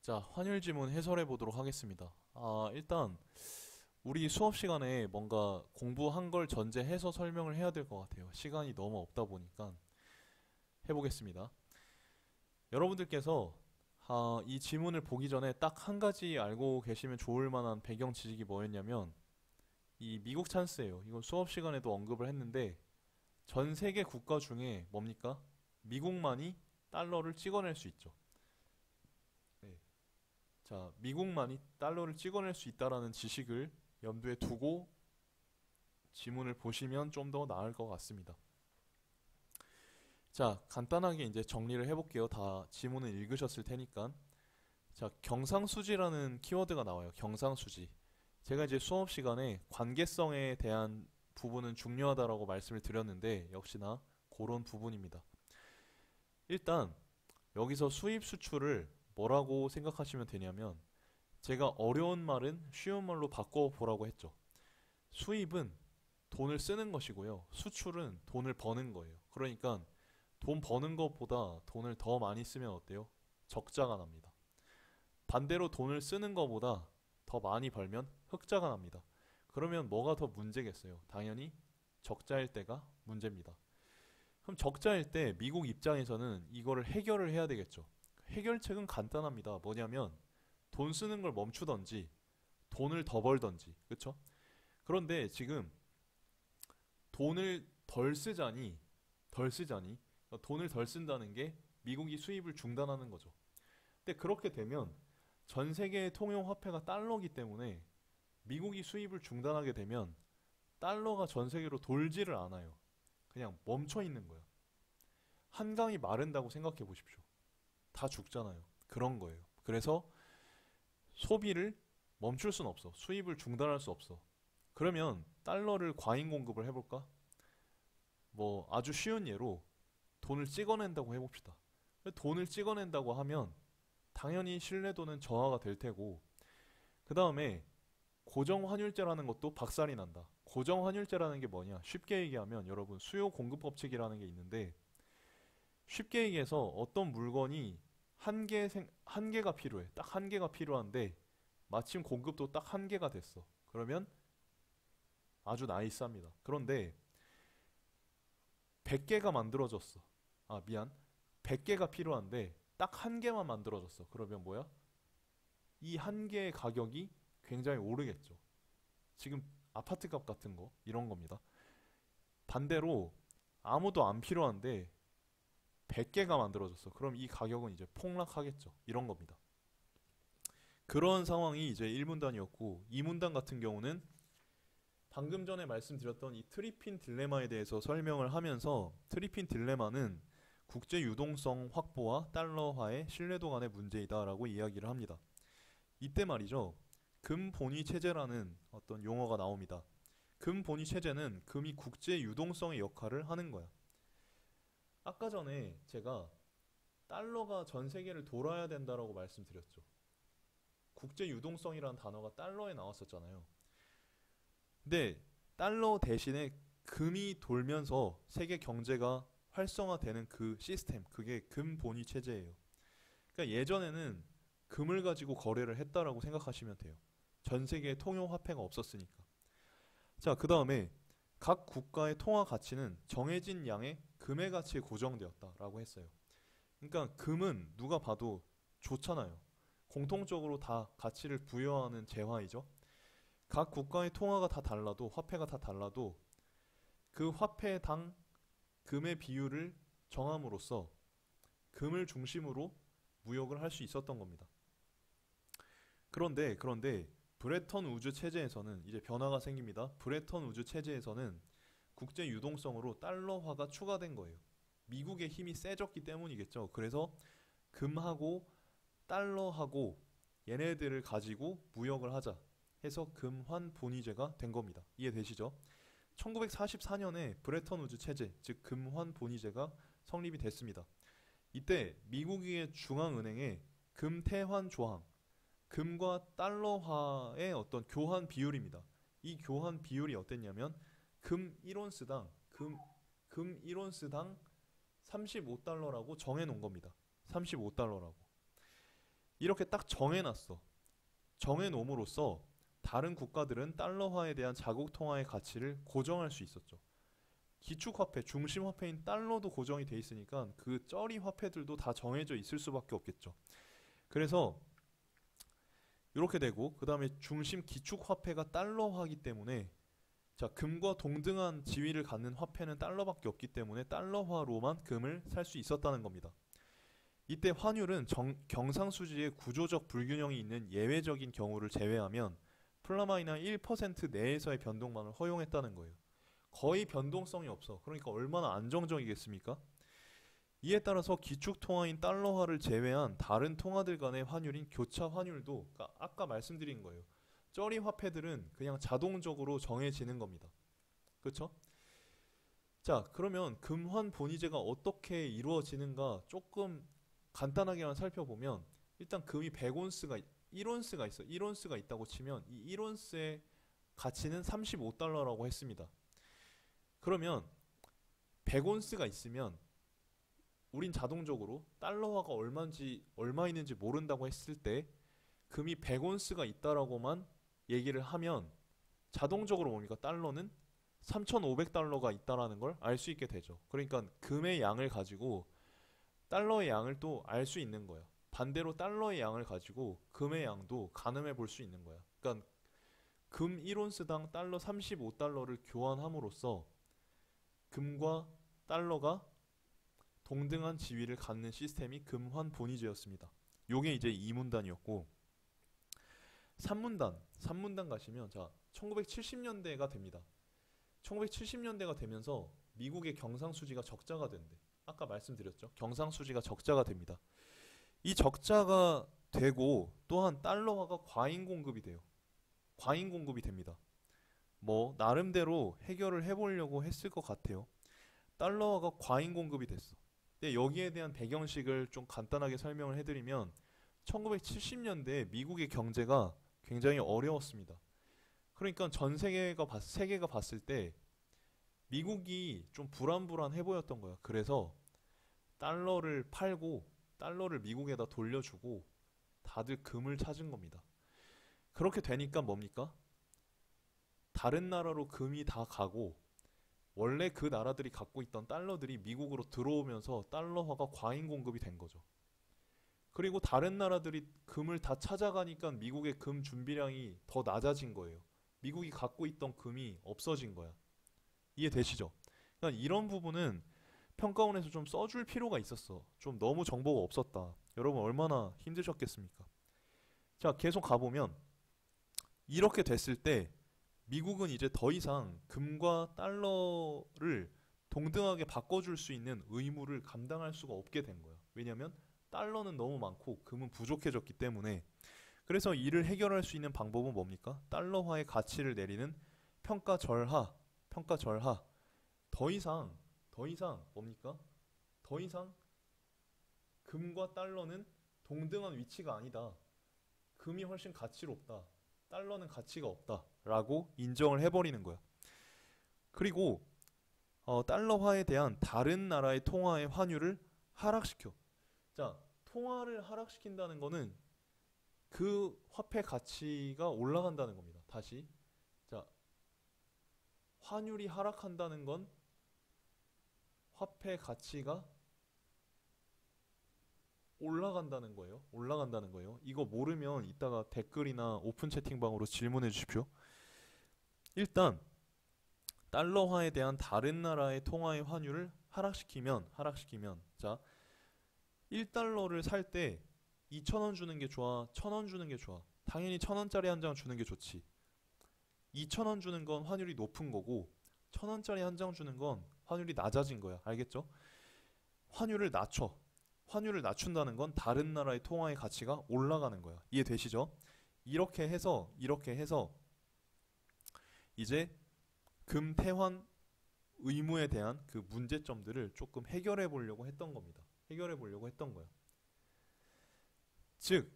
자, 환율 지문 해설해 보도록 하겠습니다. 일단 우리 수업 시간에 뭔가 공부한 걸 전제해서 설명을 해야 될 것 같아요. 시간이 너무 없다 보니까 해보겠습니다. 여러분들께서 이 지문을 보기 전에 딱 한 가지 알고 계시면 좋을 만한 배경 지식이 뭐였냐면 이 미국 찬스예요. 이건 수업 시간에도 언급을 했는데 전 세계 국가 중에 뭡니까? 미국만이 달러를 찍어낼 수 있죠. 네. 자, 미국만이 달러를 찍어낼 수 있다라는 지식을 염두에 두고 지문을 보시면 좀 더 나을 것 같습니다. 자, 간단하게 이제 정리를 해볼게요. 다 지문을 읽으셨을 테니까. 자, 경상수지라는 키워드가 나와요. 경상수지. 제가 이제 수업 시간에 관계성에 대한 부분은 중요하다라고 말씀을 드렸는데, 역시나 그런 부분입니다. 일단, 여기서 수입 수출을 뭐라고 생각하시면 되냐면, 제가 어려운 말은 쉬운 말로 바꿔보라고 했죠. 수입은 돈을 쓰는 것이고요. 수출은 돈을 버는 거예요. 그러니까 돈 버는 것보다 돈을 더 많이 쓰면 어때요? 적자가 납니다. 반대로 돈을 쓰는 것보다 더 많이 벌면 흑자가 납니다. 그러면 뭐가 더 문제겠어요? 당연히 적자일 때가 문제입니다. 그럼 적자일 때 미국 입장에서는 이거를 해결을 해야 되겠죠. 해결책은 간단합니다. 뭐냐면 돈 쓰는 걸 멈추던지 돈을 더 벌던지. 그렇죠? 그런데 지금 돈을 덜 쓰자니 돈을 덜 쓴다는 게 미국이 수입을 중단하는 거죠. 근데 그렇게 되면 전 세계의 통용 화폐가 달러기 때문에 미국이 수입을 중단하게 되면 달러가 전 세계로 돌지를 않아요. 그냥 멈춰 있는 거예요. 한강이 마른다고 생각해 보십시오. 다 죽잖아요. 그런 거예요. 그래서 소비를 멈출 순 없어. 수입을 중단할 수 없어. 그러면 달러를 과잉 공급을 해볼까? 뭐 아주 쉬운 예로 돈을 찍어낸다고 해봅시다. 돈을 찍어낸다고 하면 당연히 신뢰도는 저하가 될 테고 그 다음에 고정환율제라는 것도 박살이 난다. 고정환율제라는 게 뭐냐? 쉽게 얘기하면 여러분 수요 공급 법칙이라는 게 있는데 쉽게 얘기해서 어떤 물건이 한 개가 필요해. 딱 한 개가 필요한데 마침 공급도 딱 한 개가 됐어. 그러면 아주 나이스합니다. 그런데 100개가 만들어졌어. 미안. 100개가 필요한데 딱 한 개만 만들어졌어. 그러면 뭐야? 이 한 개의 가격이 굉장히 오르겠죠. 지금 아파트 값 같은 거 이런 겁니다. 반대로 아무도 안 필요한데 100개가 만들어졌어. 그럼 이 가격은 이제 폭락하겠죠. 이런 겁니다. 그런 상황이 이제 1문단이었고 2문단 같은 경우는 방금 전에 말씀드렸던 이 트리핀 딜레마에 대해서 설명을 하면서 트리핀 딜레마는 국제 유동성 확보와 달러화의 신뢰도 간의 문제이다라고 이야기를 합니다. 이때 말이죠. 금 본위 체제라는 어떤 용어가 나옵니다. 금 본위 체제는 금이 국제 유동성의 역할을 하는 거야. 아까 전에 제가 달러가 전 세계를 돌아야 된다라고 말씀드렸죠. 국제 유동성이라는 단어가 달러에 나왔었잖아요. 근데 달러 대신에 금이 돌면서 세계 경제가 활성화되는 그 시스템, 그게 금 본위 체제예요. 그러니까 예전에는 금을 가지고 거래를 했다라고 생각하시면 돼요. 전 세계에 통용 화폐가 없었으니까. 자, 그 다음에 각 국가의 통화 가치는 정해진 양의 금의 가치에 고정되었다라고 했어요. 그러니까 금은 누가 봐도 좋잖아요. 공통적으로 다 가치를 부여하는 재화이죠. 각 국가의 통화가 다 달라도 화폐가 다 달라도 그 화폐당 금의 비율을 정함으로써 금을 중심으로 무역을 할 수 있었던 겁니다. 그런데 브레턴 우즈 체제에서는 이제 변화가 생깁니다. 브레턴 우즈 체제에서는 국제 유동성으로 달러화가 추가된 거예요. 미국의 힘이 세졌기 때문이겠죠. 그래서 금하고 달러하고 얘네들을 가지고 무역을 하자 해서 금환 본위제가 된 겁니다. 이해되시죠? 1944년에 브레턴 우즈 체제, 즉 금환 본위제가 성립이 됐습니다. 이때 미국의 중앙은행의 금태환 조항, 금과 달러화의 어떤 교환 비율입니다. 이 교환 비율이 어땠냐면 금 1온스당 금 1온스당 35달러라고 정해 놓은 겁니다. 35달러라고. 이렇게 딱 정해놨어. 정해놓음으로써 다른 국가들은 달러화에 대한 자국 통화의 가치를 고정할 수 있었죠. 기축화폐, 중심화폐인 달러도 고정이 돼 있으니까 그 쩌리 화폐들도 다 정해져 있을 수밖에 없겠죠. 그래서 이렇게 되고 그 다음에 중심 기축화폐가 달러화이기 때문에 자 금과 동등한 지위를 갖는 화폐는 달러밖에 없기 때문에 달러화로만 금을 살 수 있었다는 겁니다. 이때 환율은 경상수지의 구조적 불균형이 있는 예외적인 경우를 제외하면 플라마이나 1% 내에서의 변동만을 허용했다는 거예요. 거의 변동성이 없어. 그러니까 얼마나 안정적이겠습니까? 이에 따라서 기축통화인 달러화를 제외한 다른 통화들 간의 환율인 교차 환율도 그러니까 아까 말씀드린 거예요. 쩌리 화폐들은 그냥 자동적으로 정해지는 겁니다. 그렇죠? 자, 그러면 금환 본위제가 어떻게 이루어지는가 조금 간단하게만 살펴보면 일단 금이 100온스가 1온스가 있어. 1온스가 있다고 치면 이 1온스의 가치는 35달러라고 했습니다. 그러면 100온스가 있으면 우린 자동적으로 달러화가 얼마 있는지 모른다고 했을 때 금이 100온스가 있다라고만 얘기를 하면 자동적으로 뭡니까? 달러는 3,500달러가 있다라는 걸 알 수 있게 되죠. 그러니까 금의 양을 가지고 달러의 양을 또 알 수 있는 거야. 반대로 달러의 양을 가지고 금의 양도 가늠해 볼 수 있는 거야. 그러니까 금 1온스당 달러 35달러를 교환함으로써 금과 달러가 동등한 지위를 갖는 시스템이 금환 본위제였습니다. 요게 이제 2문단이었고 3문단 가시면 자 1970년대가 됩니다. 1970년대가 되면서 미국의 경상수지가 적자가 된대. 아까 말씀드렸죠. 경상수지가 적자가 됩니다. 이 적자가 되고 또한 달러화가 과잉 공급이 돼요. 과잉 공급이 됩니다. 뭐 나름대로 해결을 해보려고 했을 것 같아요. 달러화가 과잉 공급이 됐어. 근데 여기에 대한 배경식을 좀 간단하게 설명을 해드리면 1970년대 미국의 경제가 굉장히 어려웠습니다. 그러니까 전 세계가 봤을 때 미국이 좀 불안불안해 보였던 거야. 그래서 달러를 팔고 달러를 미국에다 돌려주고 다들 금을 찾은 겁니다. 그렇게 되니까 뭡니까? 다른 나라로 금이 다 가고 원래 그 나라들이 갖고 있던 달러들이 미국으로 들어오면서 달러화가 과잉 공급이 된 거죠. 그리고 다른 나라들이 금을 다 찾아가니까 미국의 금 준비량이 더 낮아진 거예요. 미국이 갖고 있던 금이 없어진 거야. 이해되시죠? 그러니까 이런 부분은 평가원에서 좀 써줄 필요가 있었어. 좀 너무 정보가 없었다. 여러분 얼마나 힘드셨겠습니까? 자, 계속 가보면 이렇게 됐을 때 미국은 이제 더 이상 금과 달러를 동등하게 바꿔줄 수 있는 의무를 감당할 수가 없게 된 거야. 왜냐하면 달러는 너무 많고 금은 부족해졌기 때문에. 그래서 이를 해결할 수 있는 방법은 뭡니까? 달러화의 가치를 내리는 평가절하. 더 이상 뭡니까? 더 이상 금과 달러는 동등한 위치가 아니다. 금이 훨씬 가치롭다. 달러는 가치가 없다. 라고 인정을 해버리는 거야. 그리고 달러화에 대한 다른 나라의 통화의 환율을 하락시켜. 자, 통화를 하락시킨다는 거는 그 화폐 가치가 올라간다는 겁니다. 다시. 자, 환율이 하락한다는 건 화폐 가치가 올라간다는 거예요. 올라간다는 거예요. 이거 모르면 이따가 댓글이나 오픈 채팅방으로 질문해 주십시오. 일단 달러화에 대한 다른 나라의 통화의 환율을 하락시키면 자 1달러를 살 때 2,000원 주는 게 좋아? 1,000원 주는 게 좋아? 당연히 1,000원짜리 한 장 주는 게 좋지. 2,000원 주는 건 환율이 높은 거고 1,000원짜리 한 장 주는 건 환율이 낮아진 거야. 알겠죠? 환율을 낮춰. 환율을 낮춘다는 건 다른 나라의 통화의 가치가 올라가는 거야. 이해되시죠? 이렇게 해서 이제 금태환 의무에 대한 그 문제점들을 조금 해결해 보려고 했던 겁니다. 해결해 보려고 했던 거야. 즉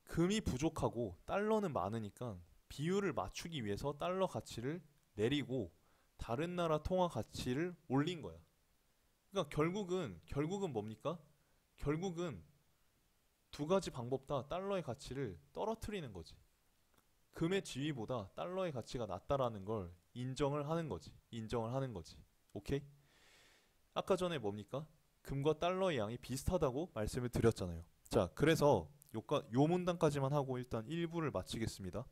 금이 부족하고 달러는 많으니까 비율을 맞추기 위해서 달러 가치를 내리고 다른 나라 통화 가치를 올린 거야. 그러니까 결국은 뭡니까? 결국은 두 가지 방법 다 달러의 가치를 떨어뜨리는 거지. 금의 지위보다 달러의 가치가 낮다라는 걸 인정을 하는 거지. 인정을 하는 거지. 오케이? 아까 전에 뭡니까? 금과 달러의 양이 비슷하다고 말씀을 드렸잖아요. 자, 그래서 요 문단까지만 하고 일단 1부를 마치겠습니다.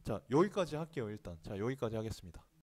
자, 여기까지 할게요, 일단. 자, 여기까지 하겠습니다.